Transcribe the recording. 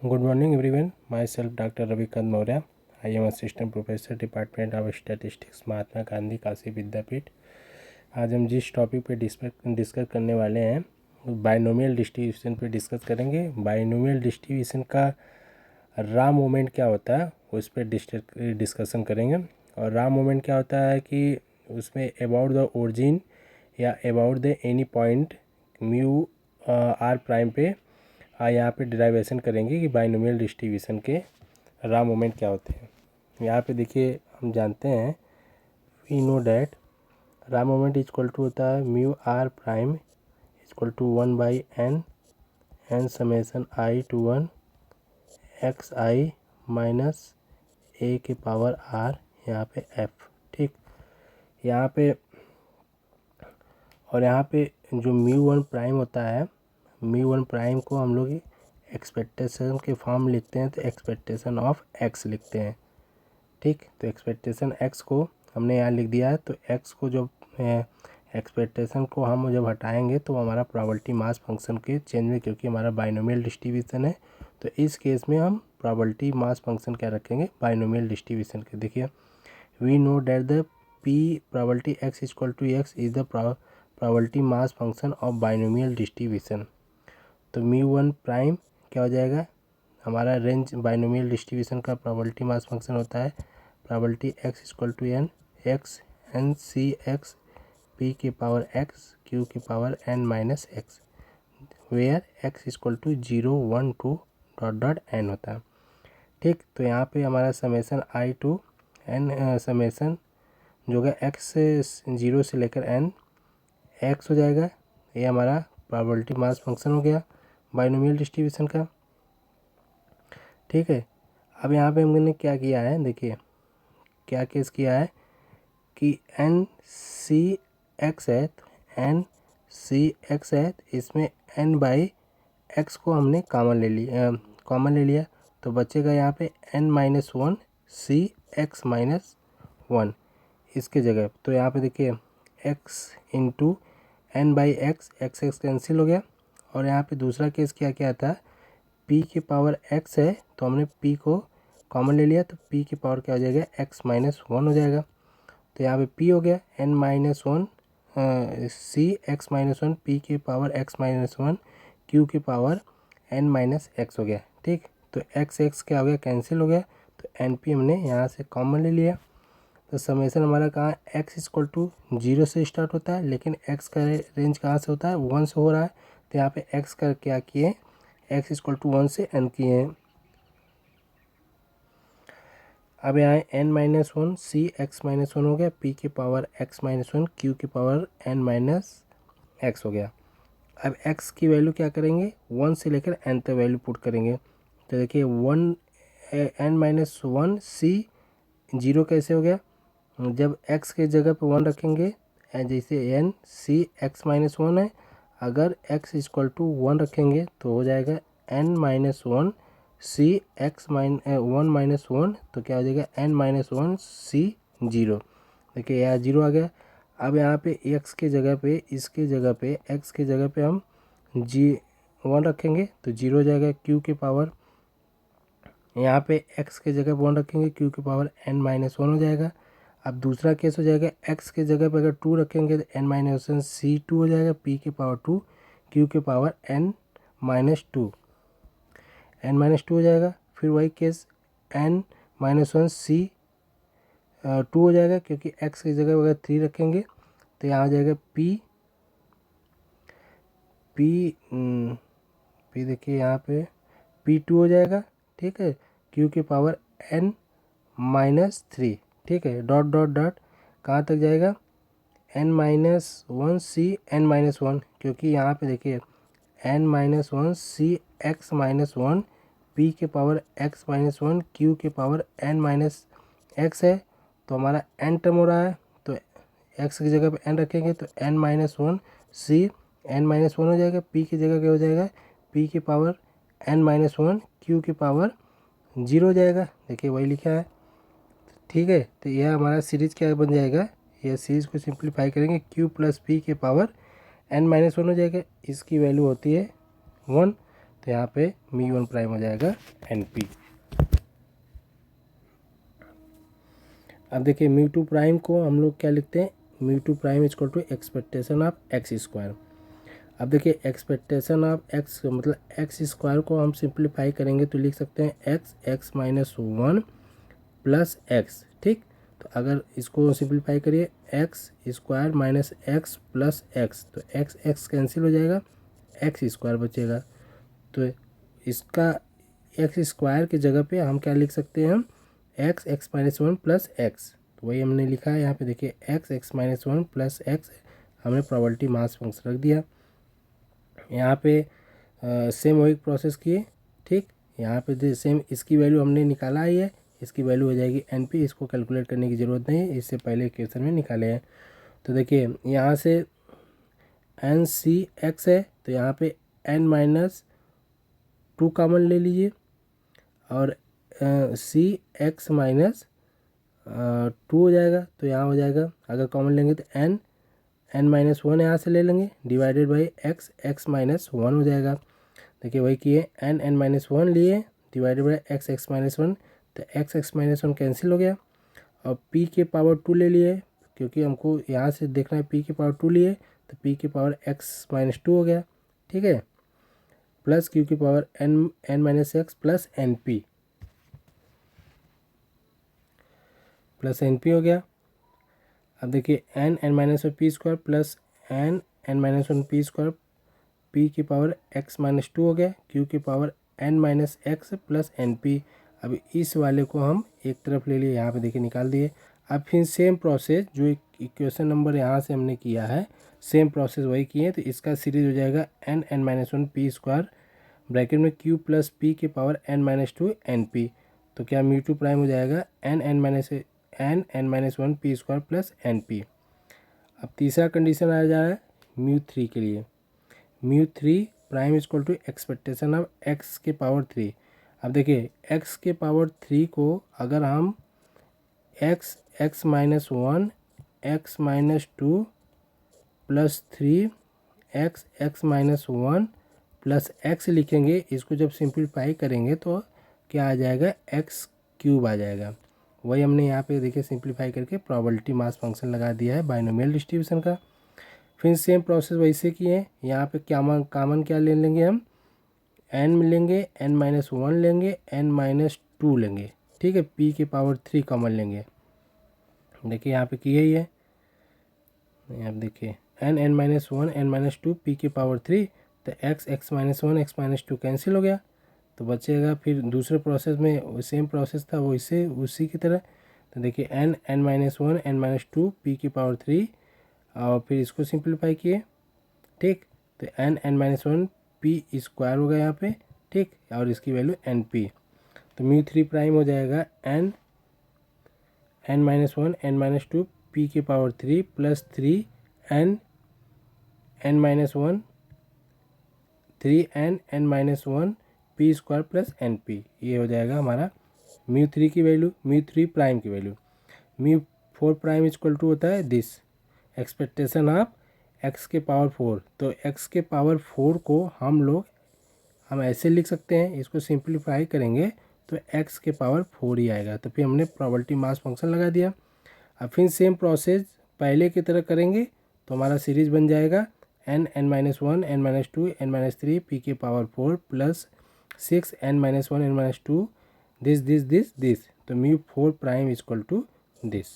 Good morning everyone. Myself Dr. Ravikant Maurya. I am Assistant Professor Department of Statistics Mahatma Gandhi Kashi विद्यापीठ। आज हम जिस topic पे discuss करने वाले हैं बाइनोमियल डिस्ट्रीब्यूशन पे डिस्कस करेंगे। बाइनोमियल डिस्ट्रीब्यूशन का रा मोमेंट क्या होता है उस पर डिस्कशन करेंगे। और रा मोमेंट क्या होता है कि उसमें अबाउट द ओरिजिन या about the any point mu are prime पे यहाँ पे डिराइवेशन करेंगे कि बाइनोमियल डिस्ट्रीब्यूशन के रा मोमेंट क्या होते हैं। यहाँ पे देखिए हम जानते हैं we know that raw moment equal to होता है mu are prime equal to 1/n n summation I to 1 x i minus a के पावर आर यहाँ पे एफ। ठीक, यहाँ पे और यहाँ पे जो म्यू वन प्राइम होता है, म्यू वन प्राइम को हम लोग एक्सपेक्टेशन के फॉर्म लिखते हैं तो एक्सपेक्टेशन ऑफ एक्स लिखते हैं। ठीक, तो एक्सपेक्टेशन एक्स को हमने यहाँ लिख दिया है। तो एक्स को जब एक्सपेक्टेशन को हम जब हटाएंगे तो हमारा प्रोबेबिलिटी मास फंक्शन के चेंज में, क्योंकि हमारा बाइनोमियल डिस्ट्रीब्यूशन है तो इस केस में हम प्रोबेबिलिटी मास फंक्शन क्या रखेंगे, बाइनोमियल डिस्ट्रीब्यूशन के। देखिए we know that the P probability X equal to X is the probability mass function of binomial distribution. तो म्यू वन प्राइम क्या हो जाएगा, हमारा रेंज बाइनोमियल डिस्ट्रीब्यूशन का प्रोबेबिलिटी मास फंक्शन होता है probability X equal to N X N C X P के power X Q के power N minus X, where X equal to 0 1 2 dot dot N होता है। ठीक, तो यहाँ पे हमारा summation I to N summation जो है एक्स से 0 से लेकर एन एक्स हो जाएगा। ये हमारा प्रोबेबिलिटी मास फंक्शन हो गया बाइनोमियल डिस्ट्रीब्यूशन का। ठीक है, अब यहाँ पे हमने क्या किया है, देखिए क्या केस किया है कि एन सी एक्स है तो एन सी एक्स है तो इसमें एन बाई एक्स को हमने कॉमन ले लिया तो बचेगा यहाँ पे N minus one C X minus one इसके जगह। तो यहाँ पे देखिए X into N by X, X X cancel हो गया। और यहाँ पे दूसरा केस क्या था, p की पावर x है तो हमने p को कॉमन ले लिया तो p की पावर क्या हो जाएगा, x माइनस वन हो जाएगा। तो यहाँ पे p हो गया n minus one C X minus one P की power x minus one Q की पावर n माइनस एक्स हो गया। ठीक, तो x x क्या हो गया, कैंसिल हो गया तो एन पी हमने यहाँ से कॉमन ले लिया। तो समेसन हमारा कहाँ, x इक्वल टू 0 से स्टार्ट होता है लेकिन x का रेंज कहाँ से होता है, 1 से हो रहा है। तो यहाँ पे x का क्या किए, x इक्वल टू 1 से n किए हैं। अब यहाँ n minus one C X minus one हो गया, p की power x minus one Q की पावर n माइनस एक्स हो गया। अब x की वैल्यू क्या करेंगे, 1 से लेकर n तक वैल्यू पुट करेंगे। तो देखिए n माइनस वन सी 0 कैसे हो गया, जब x के जगह पे 1 रखेंगे, जैसे n सी एक्स माइनस वन है, अगर x इक्वल टू 1 रखेंगे तो हो जाएगा n minus one C x one minus one, तो क्या हो जाएगा n माइनस वन सी 0। देखिए यहाँ 0 आ गया। अब यहाँ पे x के जगह पे, इसके जगह पे x के जगह पे हम वन रखेंगे तो 0 हो जाएगा। q की पावर यहाँ पे x के जगह 1 रखेंगे, q की पावर n माइनस वन हो जाएगा। अब दूसरा केस हो जाएगा x के जगह पे अगर 2 रखेंगे तो n माइनस वन सी 2 हो जाएगा, p की पावर 2 q की पावर n माइनस 2 हो जाएगा। फिर वही केस n माइनस वन सी 2 हो जाएगा, क्योंकि x की जगह अगर 3 रखेंगे तो यहाँ आ जाएगा p देखिए यहाँ पे p2 हो जाएगा। ठीक है, q की पावर n माइनस 3। ठीक है, डॉट डॉट डॉट कहाँ तक जाएगा, n माइनस वन सी n माइनस वन, क्योंकि यहाँ पे देखिए n minus one C X minus one P के power x minus one Q के पावर n माइनस एक्स है। तो हमारा n टर्म हो रहा है तो x की जगह पे n रखेंगे तो n माइनस वन सी n माइनस वन हो जाएगा, p की जगह क्या हो जाएगा, p की power n minus one Q की पावर 0 हो जाएगा। देखिए वही लिखा है। ठीक है, तो यह हमारा सीरीज़ क्या बन जाएगा, यह सीरीज़ को सिंप्लीफाई करेंगे q प्लस पी के पावर n माइनस वन हो जाएगा। इसकी वैल्यू होती है 1। तो यहाँ पे μ1 प्राइम हो जाएगा NP। अब देखिए μ2 प्राइम को हम लोग क्या लिखते हैं, μ2 prime equal to expectation of x square. अब देखिए एक्सपेक्टेशन ऑफ एक्स मतलब एक्स स्क्वायर को हम सिंप्लीफाई करेंगे तो लिख सकते हैं एक्स माइनस 1 प्लस एक्स। ठीक, तो अगर इसको सिंप्लीफाई करिए x square minus x plus x, तो एक्स कैंसिल हो जाएगा, एक्स स्क्वायर बचेगा। तो इसका एक्स स्क्वायर की जगह पे हम क्या लिख सकते हैं, हम एक्स माइनस 1 प्लस एक्स। तो वही हमने लिखा है यहाँ पे, देखिए एक्स माइनस 1 प्लस एक्स हमने प्रोबेबिलिटी मास फंक्शन रख दिया। यहाँ पे सेम वही प्रोसेस किए। ठीक, यहाँ पे सेम इसकी वैल्यू हमने निकाला ही है, इसकी वैल्यू हो जाएगी NP। इसको कैलकुलेट करने की ज़रूरत नहीं है, इससे पहले क्वेश्चन में निकाले हैं। तो देखिए यहाँ से NCX है, तो यहाँ पे n माइनस 2 कॉमन ले लीजिए और CX माइनस 2 हो जाएगा। तो यहाँ हो जाएगा, अगर कॉमन लेंगे तो n माइनस 1 यहाँ से ले लेंगे डिवाइडेड बाई x माइनस 1 हो जाएगा। देखिए वही किए, n माइनस 1 लिए डिवाइडेड बाई x माइनस 1, तो x माइनस 1 कैंसिल हो गया। और p के पावर 2 ले लिए, क्योंकि हमको यहाँ से देखना है p के पावर 2 लिए, तो p के पावर x माइनस 2 हो गया। ठीक है, प्लस q की power n minus x plus NP plus NP हो गया। अब देखिए n minus 1 P square plus n minus 1 P square, p की पावर x माइनस 2 हो गया, q की power n minus x plus NP। अब इस वाले को हम एक तरफ ले लिए, यहाँ पे देखिए निकाल दिए। अब फिर सेम प्रोसेस जो इक्वेशन नंबर यहाँ से हमने किया है, सेम प्रोसेस वही किए। तो इसका सीरीज हो जाएगा n minus 1 P square bracket में q प्लस p की पावर n माइनस 2 NP। तो क्या μ2 प्राइम हो जाएगा n minus 1 P square plus NP। अब तीसरा कंडीशन आ जा रहा है μ3 के लिए, μ3 prime equal to expectation of x के पावर 3। अब देखिए x के पावर 3 को अगर हम x minus 1 x minus 2 plus 3 x minus 1 plus x लिखेंगे, इसको जब सिंप्लीफाई करेंगे तो क्या आ जाएगा, x क्यूब आ जाएगा। वही हमने यहाँ पे देखिए सिंप्लीफाई करके प्रोबेबिलिटी मास फंक्शन लगा दिया है बाइनोमियल डिस्ट्रीब्यूशन का। फिर सेम प्रोसेस वैसे किए हैं, यहाँ पे क्या कॉमन क्या ले लेंगे, हम n लेंगे, n माइनस 1 लेंगे, n माइनस 2 लेंगे। ठीक है, p के पावर 3 कॉमन लेंगे। देखिए यहाँ पे किए ही है, यहाँ पे देखिए n minus 1 n minus 2 p के पावर 3, तो x minus 1 x minus 2 cancel हो गया, तो बचेगा। फिर दूसरे प्रोसेस में सेम प्रोसेस था वो इससे उसी की तरह। तो देखिए n minus 1 n minus 2 p की पावर 3 और फिर इसको सिंप्लीफाई किए। ठीक, तो n माइनस 1 p स्क्वायर होगा यहाँ पे। ठीक, और इसकी वैल्यू NP। तो μ3 प्राइम हो जाएगा n minus 1 n minus 2 p की power 3 plus 3n minus 1 3n minus 1 p square plus NP। ये हो जाएगा हमारा μ3 की वैल्यू, μ3 प्राइम की वैल्यू। μ4 प्राइम इक्वल टू होता है दिस एक्सपेक्टेशन ऑफ x के पावर 4। तो x के पावर 4 को हम ऐसे लिख सकते हैं, इसको सिंप्लीफाई करेंगे तो x के पावर 4 ही आएगा। तो फिर हमने प्रोबेबिलिटी मास फंक्शन लगा दिया। अब फिर सेम प्रोसेस पहले की तरह करेंगे तो हमारा सीरीज बन जाएगा n minus 1 n minus 2 n minus 3 p के power 4 plus 6 n minus 1 n minus 2 this. तो μ4 प्राइम इक्वल टू दिस।